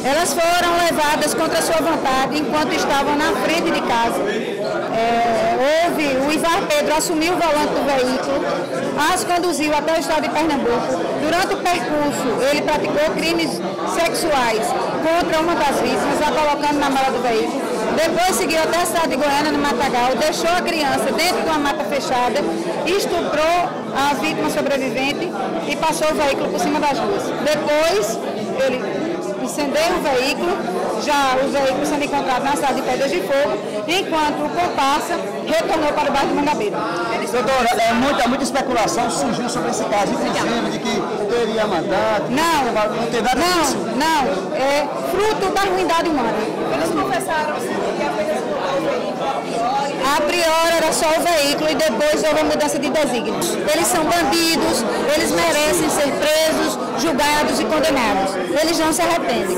Elas foram levadas contra sua vontade enquanto estavam na frente de casa. O Ivar Pedro assumiu o volante do veículo, as conduziu até o estado de Pernambuco. Durante o percurso, ele praticou crimes sexuais contra uma das vítimas, a colocando na mala do veículo. Depois seguiu até a cidade de Goiânia, no Matagal, deixou a criança dentro de uma mata fechada, estuprou a vítima sobrevivente e passou o veículo por cima das ruas. Depois, ele incendiou o veículo, já o veículo sendo encontrado na cidade de Pedras de Fogo, enquanto o comparsa retornou para o bairro de Mangabeira. Doutora, muita especulação surgiu sobre esse caso, inclusive de que teria mandado. Não tem nada disso. Não, é fruto da ruindade humana. Eles confessaram que apenas o veículo a priori era só o veículo e depois houve a mudança de desígnios. Eles são bandidos, eles merecem ser presos, julgados e condenados. Eles não se arrependem.